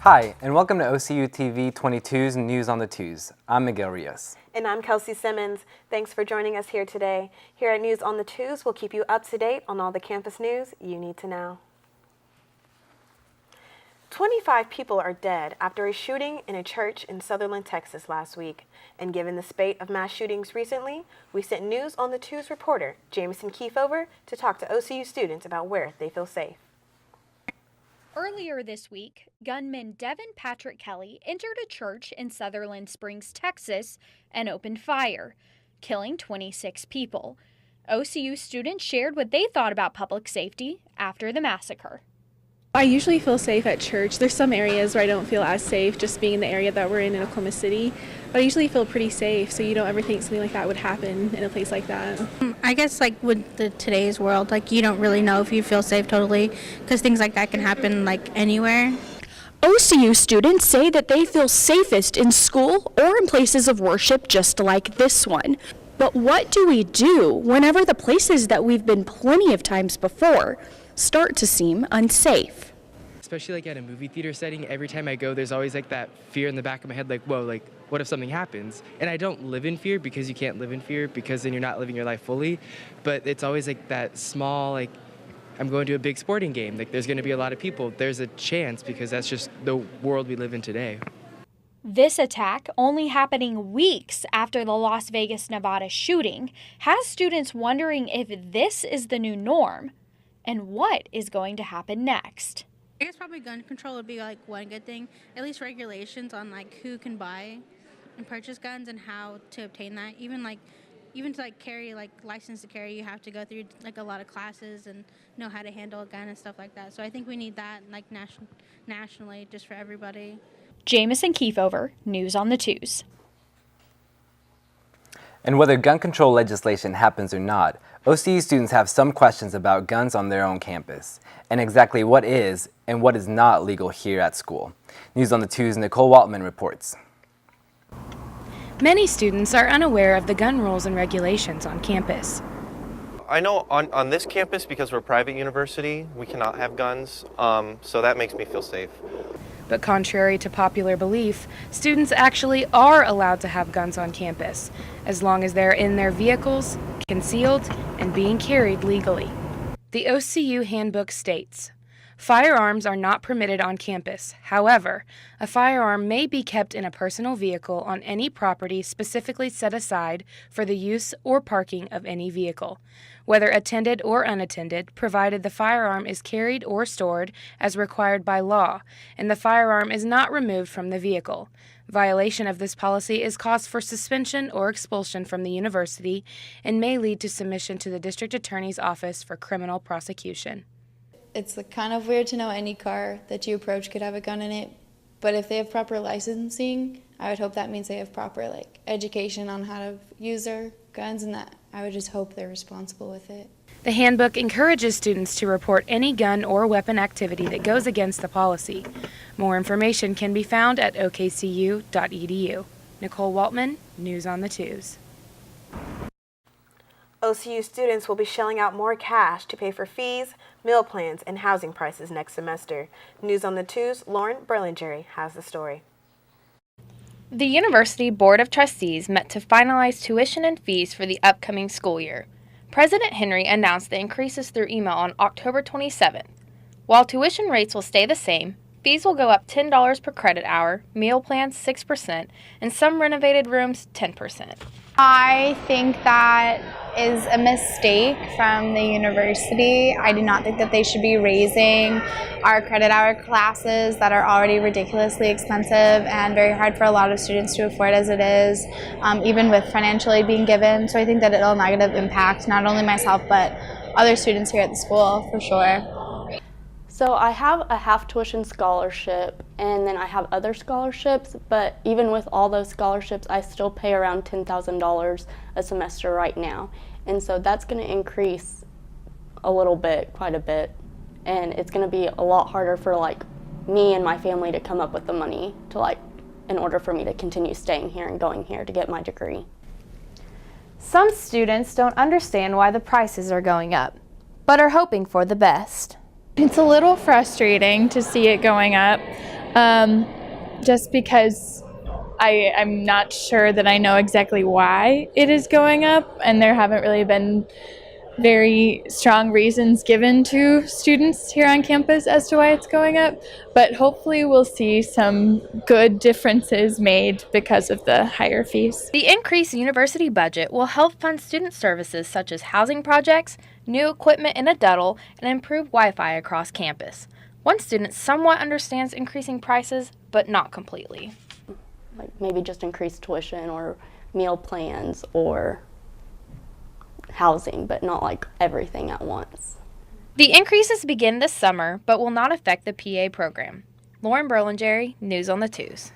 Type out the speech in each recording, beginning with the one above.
Hi, and welcome to OCU TV 22's News on the Twos. I'm Miguel Rios. And I'm Kelsey Simmons. Thanks for joining us here today. Here at News on the Twos, we'll keep you up to date on all the campus news you need to know. 25 people are dead after a shooting in a church in Sutherland, Texas last week. And given the spate of mass shootings recently, we sent News on the Twos reporter Jamison Kiefover to talk to OCU students about where they feel safe. Earlier this week, gunman Devin Patrick Kelly entered a church in Sutherland Springs, Texas, and opened fire, killing 26 people. OCU students shared what they thought about public safety after the massacre. I usually feel safe at church. There's some areas where I don't feel as safe, just being in the area that we're in Oklahoma City. But I usually feel pretty safe, so you don't ever think something like that would happen in a place like that. I guess with today's world, you don't really know if you feel safe totally, because things like that can happen anywhere. OCU students say that they feel safest in school or in places of worship just like this one. But what do we do whenever the places that we've been plenty of times before start to seem unsafe? Especially at a movie theater setting, every time I go, there's always that fear in the back of my head, whoa, what if something happens? And I don't live in fear because you can't live in fear because then you're not living your life fully. But it's always that small, I'm going to a big sporting game. There's going to be a lot of people. There's a chance because that's just the world we live in today. This attack, only happening weeks after the Las Vegas, Nevada shooting, has students wondering if this is the new norm and what is going to happen next. I guess probably gun control would be one good thing. At least regulations on who can buy and purchase guns and how to obtain that. Even to carry license to carry, you have to go through a lot of classes and know how to handle a gun and stuff like that. So I think we need that nationally just for everybody. Jamison Kiefover, News on the Twos. And whether gun control legislation happens or not, OCU students have some questions about guns on their own campus, and exactly what is and what is not legal here at school. News on the Twos' Nicole Waltman reports. Many students are unaware of the gun rules and regulations on campus. I know on this campus, because we're a private university, we cannot have guns, so that makes me feel safe. But contrary to popular belief, students actually are allowed to have guns on campus, as long as they're in their vehicles, concealed, and being carried legally. The OCU handbook states, firearms are not permitted on campus. However, a firearm may be kept in a personal vehicle on any property specifically set aside for the use or parking of any vehicle, whether attended or unattended, provided the firearm is carried or stored as required by law, and the firearm is not removed from the vehicle. Violation of this policy is cause for suspension or expulsion from the university and may lead to submission to the district attorney's office for criminal prosecution. It's kind of weird to know any car that you approach could have a gun in it, but if they have proper licensing, I would hope that means they have proper education on how to use their guns, and that I would just hope they're responsible with it. The handbook encourages students to report any gun or weapon activity that goes against the policy. More information can be found at okcu.edu. Nicole Waltman, News on the Twos. OCU students will be shelling out more cash to pay for fees, meal plans, and housing prices next semester. News on the Twos' Lauren Berlingeri has the story. The University Board of Trustees met to finalize tuition and fees for the upcoming school year. President Henry announced the increases through email on October 27th. While tuition rates will stay the same, fees will go up $10 per credit hour, meal plans 6%, and some renovated rooms 10%. I think that is a mistake from the university. I do not think that they should be raising our credit hour classes that are already ridiculously expensive and very hard for a lot of students to afford as it is, even with financial aid being given. So I think that it'll negatively impact not only myself but other students here at the school for sure. So I have a half tuition scholarship and then I have other scholarships, but even with all those scholarships, I still pay around $10,000 a semester right now. And so that's going to increase a little bit, quite a bit. And it's going to be a lot harder for me and my family to come up with the money to in order for me to continue staying here and going here to get my degree. Some students don't understand why the prices are going up, but are hoping for the best. It's a little frustrating to see it going up. just because I'm not sure that I know exactly why it is going up, and there haven't really been very strong reasons given to students here on campus as to why it's going up, but hopefully we'll see some good differences made because of the higher fees. The increased university budget will help fund student services such as housing projects, new equipment in a duddle, and improved Wi-Fi across campus. One student somewhat understands increasing prices, but not completely. Like maybe just increased tuition or meal plans or housing, but not like everything at once. The increases begin this summer, but will not affect the PA program. Lauren Berlingeri, News on the Twos.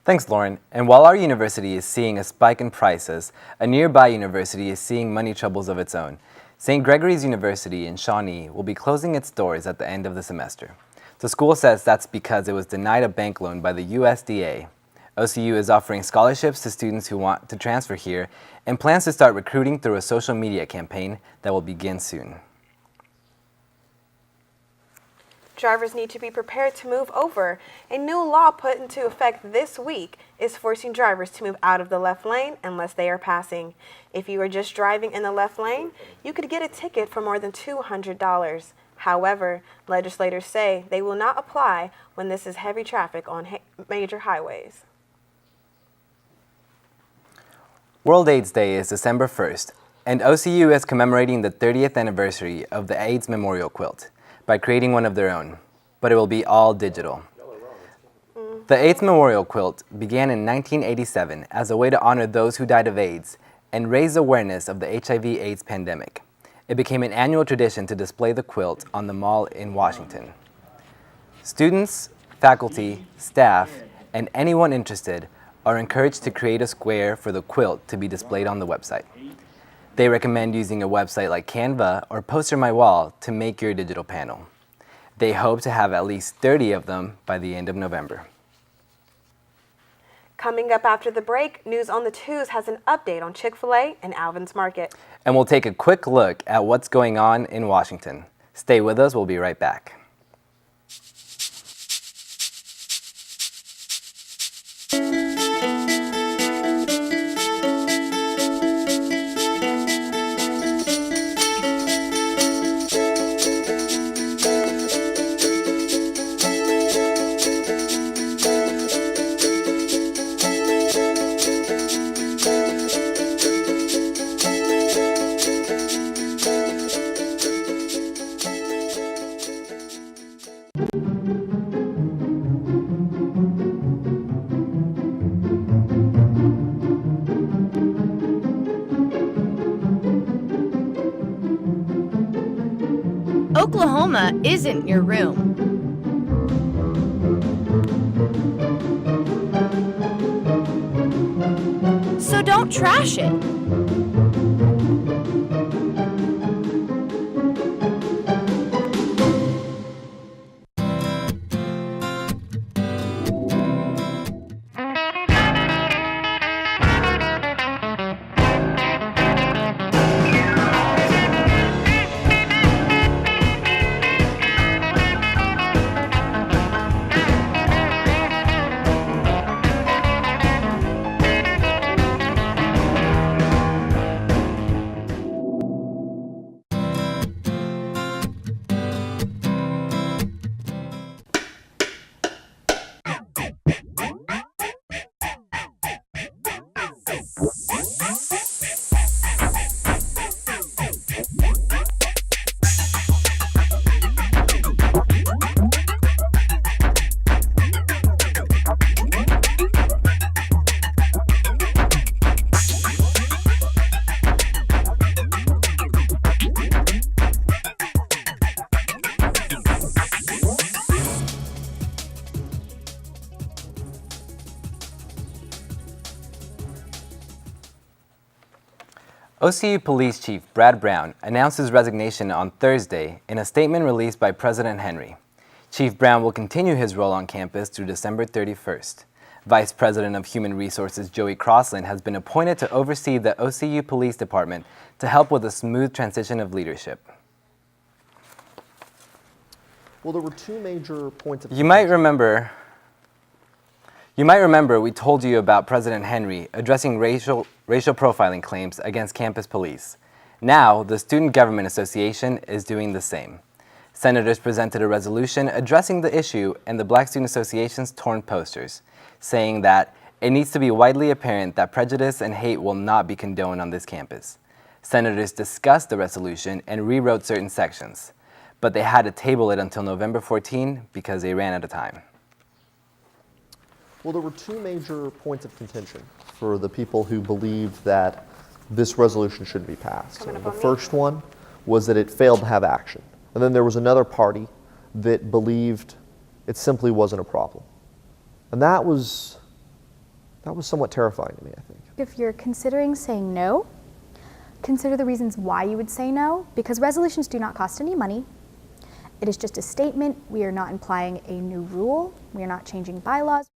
Thanks, Lauren. And while our university is seeing a spike in prices, a nearby university is seeing money troubles of its own. St. Gregory's University in Shawnee will be closing its doors at the end of the semester. The school says that's because it was denied a bank loan by the USDA. OCU is offering scholarships to students who want to transfer here and plans to start recruiting through a social media campaign that will begin soon. Drivers need to be prepared to move over. A new law put into effect this week is forcing drivers to move out of the left lane unless they are passing. If you are just driving in the left lane, you could get a ticket for more than $200. However, legislators say they will not apply when this is heavy traffic on major highways. World AIDS Day is December 1st, and OCU is commemorating the 30th anniversary of the AIDS Memorial Quilt by creating one of their own, but it will be all digital. The AIDS Memorial Quilt began in 1987 as a way to honor those who died of AIDS and raise awareness of the HIV/AIDS pandemic. It became an annual tradition to display the quilt on the mall in Washington. Students, faculty, staff, and anyone interested are encouraged to create a square for the quilt to be displayed on the website. They recommend using a website like Canva or Poster My Wall to make your digital panel. They hope to have at least 30 of them by the end of November. Coming up after the break, News on the Twos has an update on Chick-fil-A and Alvin's Market. And we'll take a quick look at what's going on in Washington. Stay with us, we'll be right back. Oklahoma isn't your room. So don't trash it. OCU Police Chief Brad Brown announced his resignation on Thursday in a statement released by President Henry. Chief Brown will continue his role on campus through December 31st. Vice President of Human Resources Joey Crossland has been appointed to oversee the OCU Police Department to help with a smooth transition of leadership. Well, there were two major points of You might remember we told you about President Henry addressing racial profiling claims against campus police. Now, the Student Government Association is doing the same. Senators presented a resolution addressing the issue and the Black Student Association's torn posters, saying that it needs to be widely apparent that prejudice and hate will not be condoned on this campus. Senators discussed the resolution and rewrote certain sections, but they had to table it until November 14 because they ran out of time. Well, there were two major points of contention for the people who believed that this resolution shouldn't be passed. The first one was that it failed to have action. And then there was another party that believed it simply wasn't a problem. And that was somewhat terrifying to me, I think. If you're considering saying no, consider the reasons why you would say no, because resolutions do not cost any money. It is just a statement. We are not implying a new rule. We are not changing bylaws.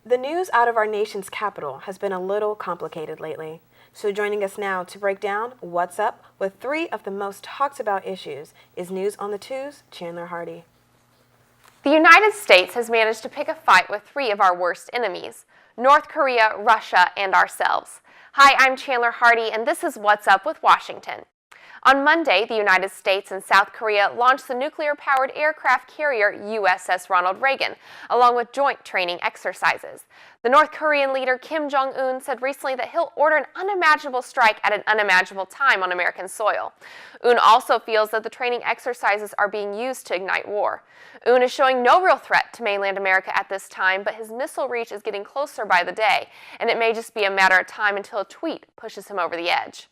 The news out of our nation's capital has been a little complicated lately. So joining us now to break down what's up with three of the most talked about issues is News on the Two's Chandler Hardy. The United States has managed to pick a fight with three of our worst enemies: North Korea, Russia, and ourselves. Hi, I'm Chandler Hardy, and this is What's Up with Washington. On Monday, the United States and South Korea launched the nuclear-powered aircraft carrier USS Ronald Reagan, along with joint training exercises. The North Korean leader Kim Jong-un said recently that he'll order an unimaginable strike at an unimaginable time on American soil. Un also feels that the training exercises are being used to ignite war. Un is showing no real threat to mainland America at this time, but his missile reach is getting closer by the day, and it may just be a matter of time until a tweet pushes him over the edge.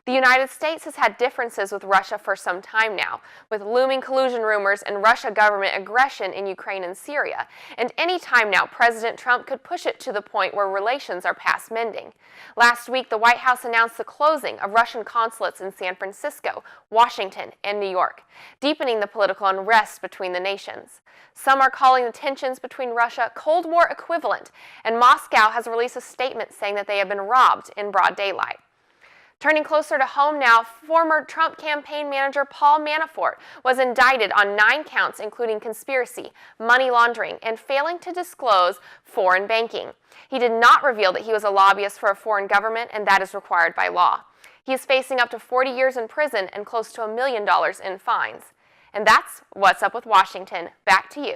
The United States has had differences with Russia for some time now, with looming collusion rumors and Russian government aggression in Ukraine and Syria. And any time now, President Trump could push it to the point where relations are past mending. Last week, the White House announced the closing of Russian consulates in San Francisco, Washington, and New York, deepening the political unrest between the nations. Some are calling the tensions between Russia Cold War equivalent, and Moscow has released a statement saying that they have been robbed in broad daylight. Turning closer to home now, former Trump campaign manager Paul Manafort was indicted on 9 counts, including conspiracy, money laundering, and failing to disclose foreign banking. He did not reveal that he was a lobbyist for a foreign government, and that is required by law. He is facing up to 40 years in prison and close to $1 million in fines. And that's What's Up with Washington. Back to you.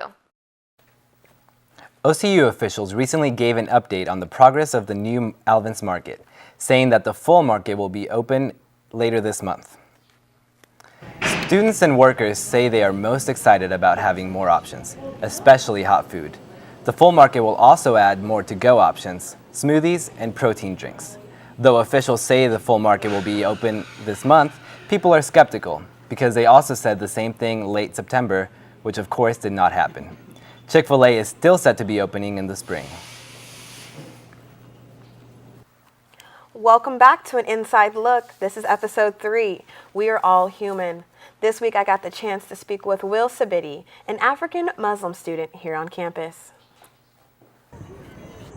OCU officials recently gave an update on the progress of the new Alvin's Market, saying that the full market will be open later this month. Students and workers say they are most excited about having more options, especially hot food. The full market will also add more to-go options, smoothies, and protein drinks. Though officials say the full market will be open this month, people are skeptical because they also said the same thing late September, which of course did not happen. Chick-fil-A is still set to be opening in the spring. Welcome back to an Inside Look. This is episode 3. We are all human. This week I got the chance to speak with Will Sabiti, an African Muslim student here on campus.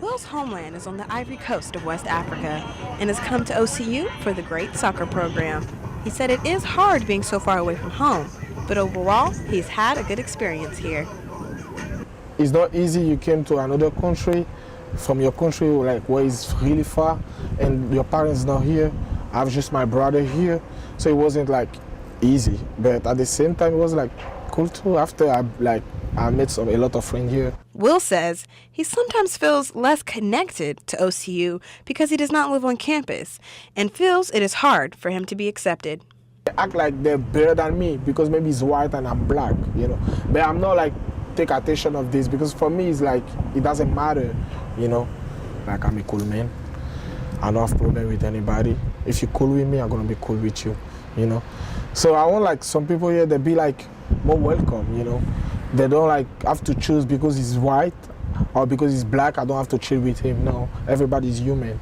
Will's homeland is on the Ivory Coast of West Africa and has come to OCU for the great soccer program. He said it is hard being so far away from home, but overall he's had a good experience here. It's not easy. You came to another country, from your country, like where it's really far, and your parents not here. I have just my brother here, so it wasn't like easy. But at the same time, it was like cool too. After I met a lot of friends here. Will says he sometimes feels less connected to OCU because he does not live on campus and feels it is hard for him to be accepted. They act like they're better than me because maybe he's white and I'm black, you know. But I'm not like take attention of this because for me it's like it doesn't matter, you know. Like I'm a cool man. I don't have problem with anybody. If you're cool with me, I'm gonna be cool with you, you know. So I want like some people here that be like more welcome, you know. They don't like have to choose because he's white or because he's black. I don't have to chill with him. No, everybody's human.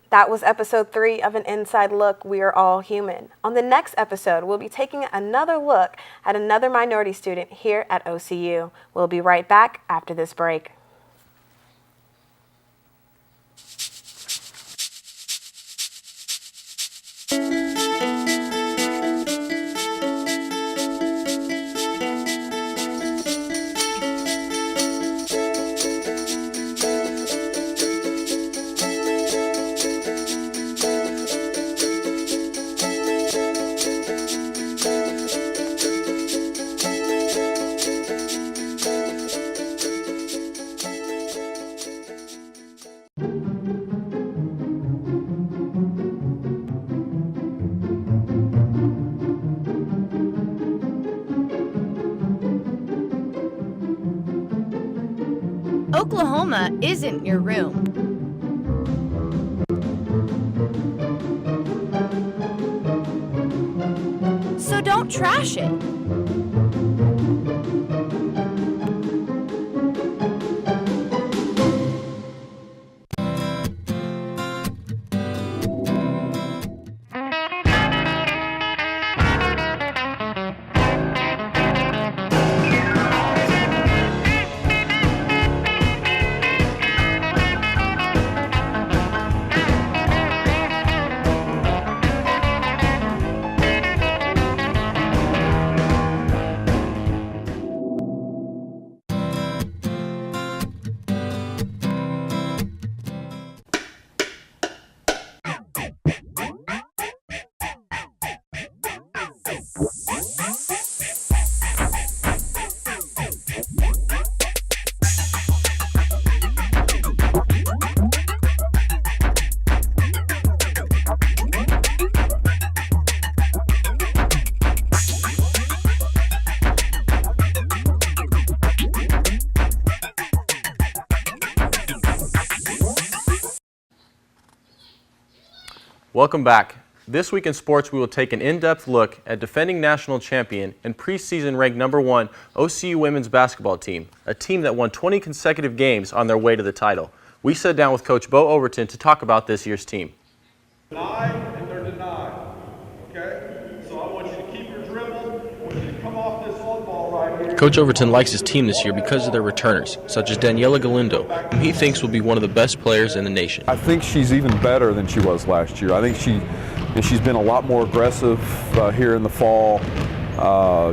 That was episode 3 of an Inside Look, We Are All Human. On the next episode, we'll be taking another look at another minority student here at OCU. We'll be right back after this break. Oklahoma isn't your room. So don't trash it. Welcome back. This week in sports, we will take an in-depth look at defending national champion and preseason ranked #1 OCU women's basketball team, a team that won 20 consecutive games on their way to the title. We sat down with Coach Bo Overton to talk about this year's team. Denied and they're denied, okay? So I want you to keep your dribble, I want you to come off this on ball right here. Coach Overton likes his team this year because of their returners, such as Daniela Galindo, whom he thinks will be one of the best players in the nation. I think she's even better than she was last year. I think she's been a lot more aggressive here in the fall,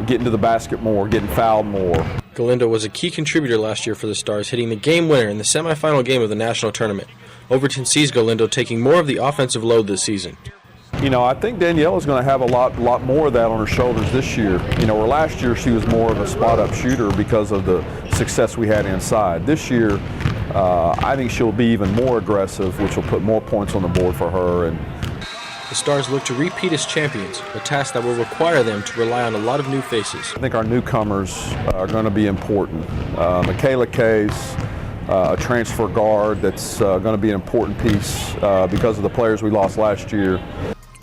getting to the basket more, getting fouled more. Galindo was a key contributor last year for the Stars, hitting the game winner in the semifinal game of the national tournament. Overton sees Galindo taking more of the offensive load this season. You know, I think Daniela's going to have a lot more of that on her shoulders this year. You know, where last year she was more of a spot-up shooter because of the success we had inside. This year, I think she'll be even more aggressive, which will put more points on the board for her. And the Stars look to repeat as champions, a task that will require them to rely on a lot of new faces. I think our newcomers are going to be important. Michaela Case, a transfer guard that's going to be an important piece because of the players we lost last year.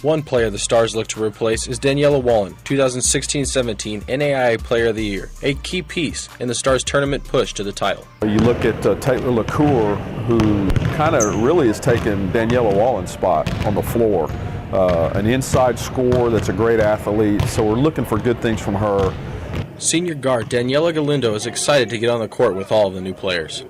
One player the Stars look to replace is Daniela Wallen, 2016-17 NAIA Player of the Year, a key piece in the Stars' tournament push to the title. You look at Taylor LaCour, who kind of really has taken Daniela Wallen's spot on the floor. An inside scorer that's a great athlete, so we're looking for good things from her. Senior guard Daniela Galindo is excited to get on the court with all of the new players.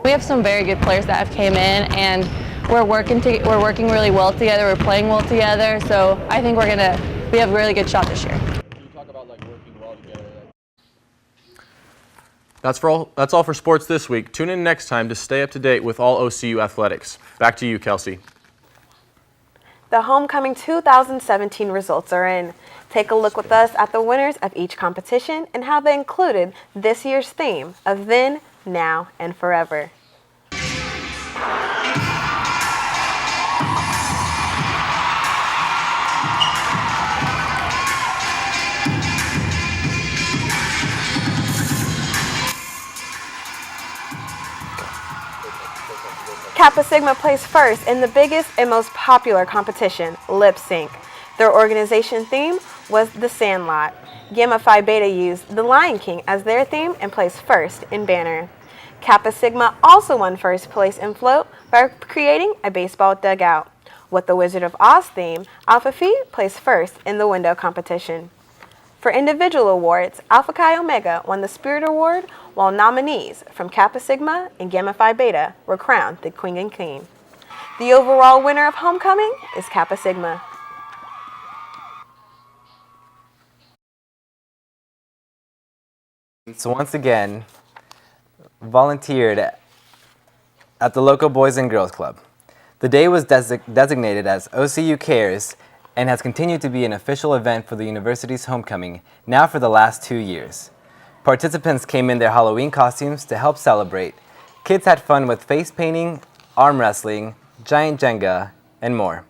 We have some very good players that have came in, and we're working really well together. We're playing well together, so I think we have a really good shot this year. Can you talk about working well together? That's all for sports this week. Tune in next time to stay up to date with all OCU athletics. Back to you, Kelsey. The homecoming 2017 results are in. Take a look with us at the winners of each competition and how they included this year's theme of then, now, and forever. Kappa Sigma placed first in the biggest and most popular competition, Lip Sync. Their organization theme was The Sandlot. Gamma Phi Beta used The Lion King as their theme and placed first in Banner. Kappa Sigma also won first place in Float by creating a baseball dugout. With the Wizard of Oz theme, Alpha Phi placed first in the window competition. For individual awards, Alpha Chi Omega won the Spirit Award, while nominees from Kappa Sigma and Gamma Phi Beta were crowned the Queen and King. The overall winner of homecoming is Kappa Sigma. So once again, volunteered at the local Boys and Girls Club. The day was designated as OCU Cares and has continued to be an official event for the university's homecoming now for the last 2 years. Participants came in their Halloween costumes to help celebrate. Kids had fun with face painting arm wrestling, giant Jenga, and more.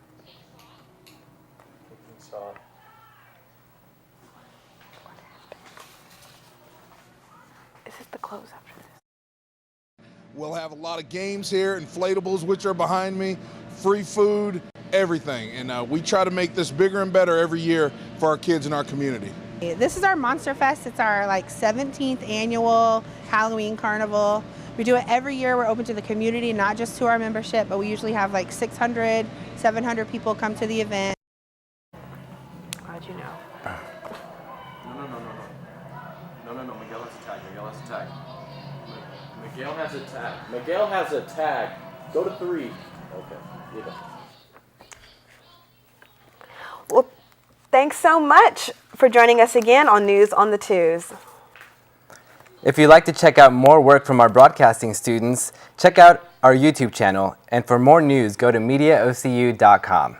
Is this the close after this? We'll have a lot of games here, inflatables, which are behind me, free food, everything. And we try to make this bigger and better every year for our kids in our community. This is our Monster Fest. It's our 17th annual Halloween carnival. We do it every year. We're open to the community, not just to our membership, but we usually have 600, 700 people come to the event. How'd you know? No, Miguel has a tag. Miguel has a tag. Miguel has a tag. Go to 3. Okay. Yeah. Well, thanks so much for joining us again on News on the Twos. If you'd like to check out more work from our broadcasting students, check out our YouTube channel. And for more news, go to mediaocu.com.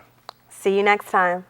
See you next time.